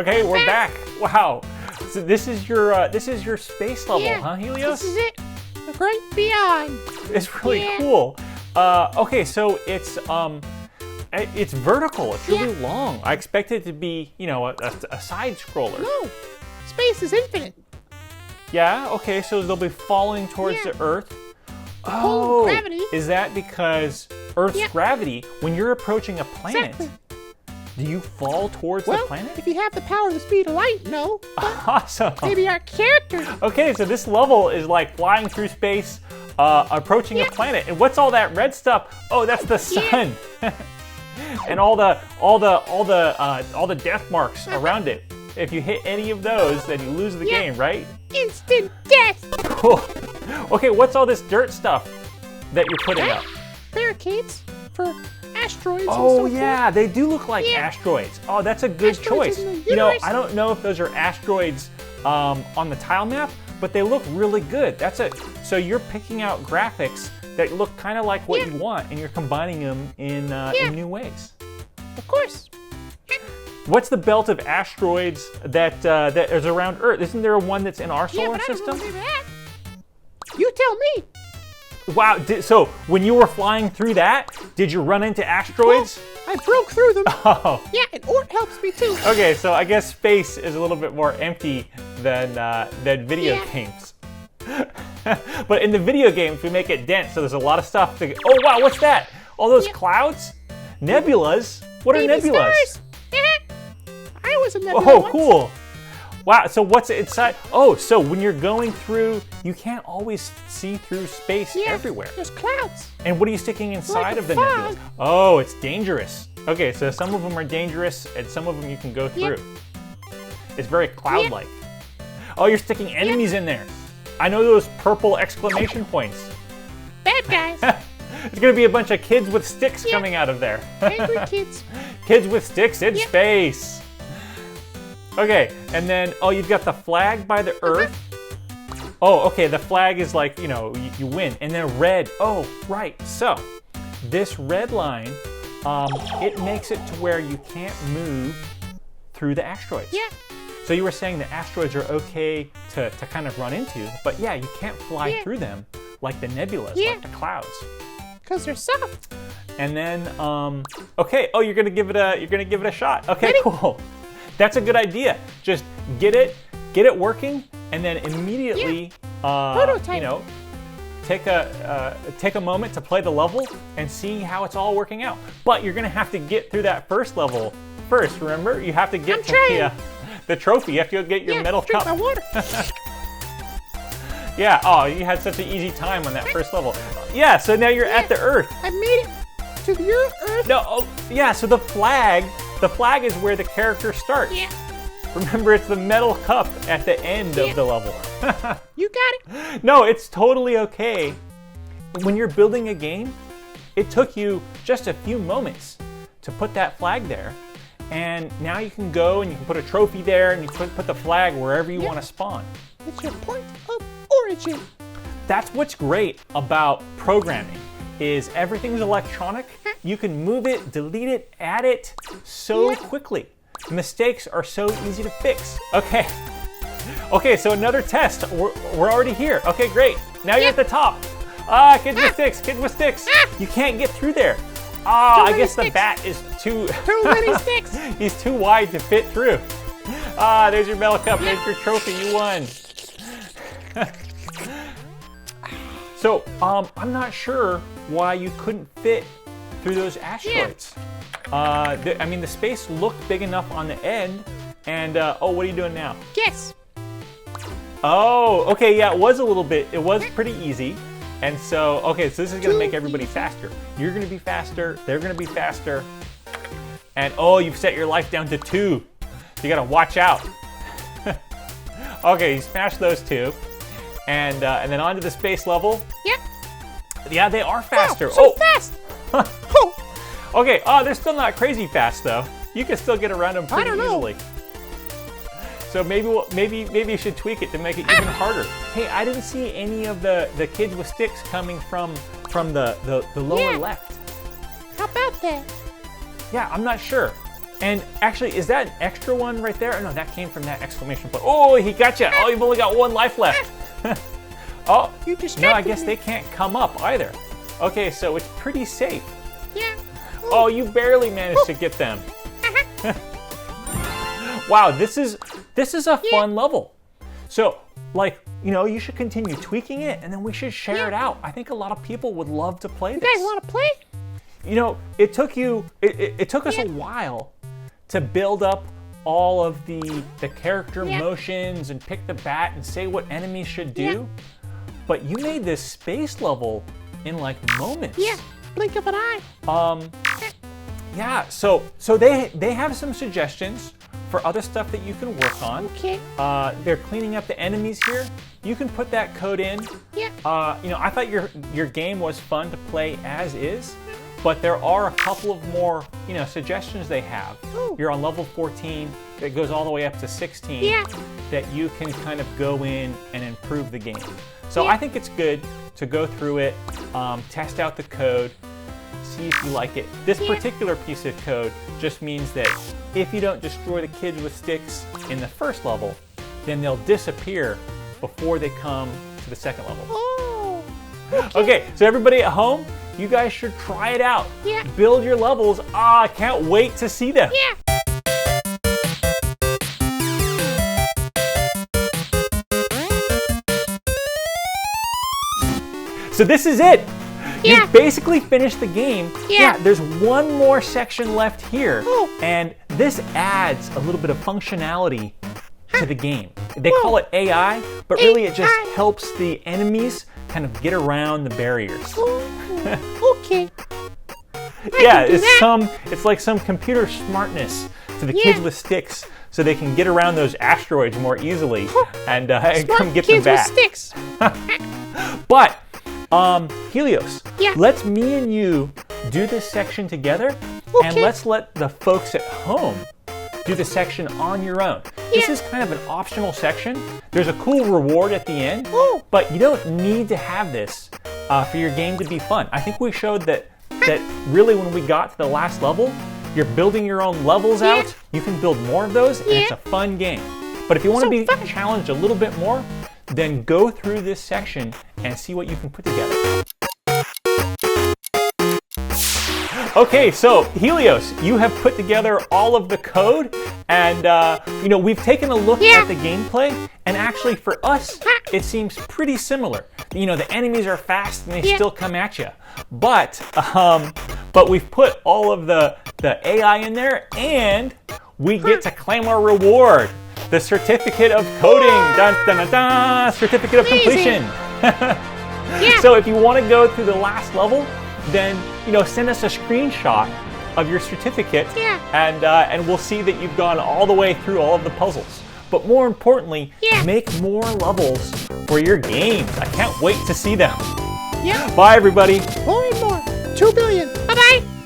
Okay, we're back. Wow. So this is your space level, huh, Helios? This is it. The great beyond. It's really cool. Okay, so it's vertical. It's really long. I expect it to be, a side scroller. No, space is infinite. Yeah. Okay, so they'll be falling towards the Earth. Oh, gravity. Is that because Earth's gravity? When you're approaching a planet, do you fall towards the planet? If you have the power of the speed of light, no. Awesome. Maybe our character. Okay, so this level is like flying through space, approaching a planet. And what's all that red stuff? Oh, that's the sun. And all the death marks around it. If you hit any of those, then you lose the game, right? Instant death. Cool. Okay, what's all this dirt stuff that you're putting up? Barricades for asteroids. Oh yeah, they do look like asteroids. Oh, that's a good choice. I don't know if those are asteroids on the tile map, but they look really good. So you're picking out graphics that look kind of like what you want, and you're combining them in new ways. Of course. What's the belt of asteroids that is around Earth? Isn't there one that's in our solar system? You tell me. Wow, so when you were flying through that, did you run into asteroids? Well, I broke through them. Oh. Yeah, and Ort helps me too. Okay, so I guess space is a little bit more empty than video games. But in the video games, we make it dense, so there's a lot of stuff to... Oh, wow, what's that? All those clouds? Nebulas? What are nebulas? Stars. I was a nebula once. Cool. Wow, so what's inside? Oh, so when you're going through, you can't always see through space everywhere. There's clouds. And what are you sticking inside of the fog. nebula? Oh, it's dangerous. Okay, so some of them are dangerous, and some of them you can go through. It's very cloud-like. Oh, you're sticking enemies in there. I know those purple exclamation points. Bad guys. There's gonna be a bunch of kids with sticks coming out of there. Angry kids. Kids with sticks in space. Okay, and then, you've got the flag by the Earth. Oh, okay, the flag is like, you win. And then red, right. So, this red line, it makes it to where you can't move through the asteroids. Yeah. So you were saying the asteroids are okay to kind of run into, but you can't fly through them like the nebulas, like the clouds. Because they're soft. And then, you're gonna give it a shot. Okay, cool. That's a good idea. Just get it working, and then immediately, take a moment to play the level and see how it's all working out. But you're gonna have to get through that first level first. Remember, you have to get to the trophy. You have to go get your medal cup. My water. Yeah. Oh, you had such an easy time on that first level. Yeah. So now you're at the Earth. I made it to the Earth. No. Oh, yeah. So the flag is where the character starts. Yeah. Remember, it's the medal cup at the end of the level. You got it. No, it's totally okay. When you're building a game, it took you just a few moments to put that flag there. And now you can go and you can put a trophy there and you can put the flag wherever you want to spawn. It's your point of origin. That's what's great about programming, is everything's electronic. You can move it, delete it, add it so quickly. Mistakes are so easy to fix. Okay, so another test. We're already here. Okay, great. Now you're at the top. Kids with sticks. You can't get through there. I guess the bat is too many sticks. He's too wide to fit through. There's your medal cup. There's your trophy. You won. So, I'm not sure why you couldn't fit through those asteroids. The space looked big enough on the end. And, what are you doing now? Guess. Oh, okay, yeah, it was a little bit. It was pretty easy. And so, so this is going to make everybody faster. You're going to be faster. They're going to be faster. And, you've set your life down to 2. You got to watch out. Okay, you smashed those 2. And then onto the space level. Yep. Yeah, they are faster. Wow, so fast. Okay, they're still not crazy fast, though. You can still get around them pretty easily. So maybe you should tweak it to make it even harder. Hey, I didn't see any of the kids with sticks coming from the lower left. How about that? Yeah, I'm not sure. And actually, is that an extra one right there? Oh, no, that came from that exclamation point. Oh, he got you. Oh, you've only got one life left. Oh, You distracted no, I guess me. they can't come up either. Okay, so it's pretty safe. Yeah. Oh, you barely managed to get them. Wow, this is a fun level. So, like, you know, you should continue tweaking it, and then we should share it out. I think a lot of people would love to play You this. guys want to play? You know, it took us a while to build up all of the character motions and pick the bat and say what enemies should do. But you made this space level in like moments. Yeah. Blink of an eye. Yeah, so they have some suggestions for other stuff that you can work on. Okay. They're cleaning up the enemies here. You can put that code in. Yeah. You know, I thought your game was fun to play as is, but there are a couple of more, you know, suggestions they have. Ooh. You're on level 14 that goes all the way up to 16 Yeah. that you can kind of go in and improve the game. So I think it's good to go through it, test out the code, see if you like it. This particular piece of code just means that if you don't destroy the kids with sticks in the first level, then they'll disappear before they come to the second level. Oh. Okay, so everybody at home, you guys should try it out. Yeah. Build your levels. I can't wait to see them. Yeah. So this is it. Yeah. You basically finished the game. Yeah. There's one more section left here. Oh. And this adds a little bit of functionality to the game. They call it AI, but really it just AI. helps the enemies kind of get around the barriers. Oh. Okay. Yeah, can do that. it's like some computer smartness to the kids with sticks so they can get around those asteroids more easily and come get them Kids back. with sticks. But Helios, Yeah. let's me and you do this section together, and Okay. let's let the folks at home do the section on your own. This Yeah. is kind of an optional section. There's a cool reward at the end, Oh. but you don't need to have this for your game to be fun. I think we showed that really when we got to the last level, you're building your own levels Yeah. out. You can build more of those, and it's a fun game. But if you want to So be fun. challenged a little bit more, then go through this section and see what you can put together. Okay, so Helios, you have put together all of the code, and you know, we've taken a look at the gameplay, and actually for us, it seems pretty similar. You know, the enemies are fast and they still come at you, but we've put all of the AI in there, and we get to claim our reward. The certificate of coding, dun, dun, dun, dun, certificate of completion. So if you want to go through the last level, then you know, send us a screenshot of your certificate, and we'll see that you've gone all the way through all of the puzzles. But more importantly, make more levels for your games. I can't wait to see them. Yeah. Bye, everybody. More and more. 2 billion.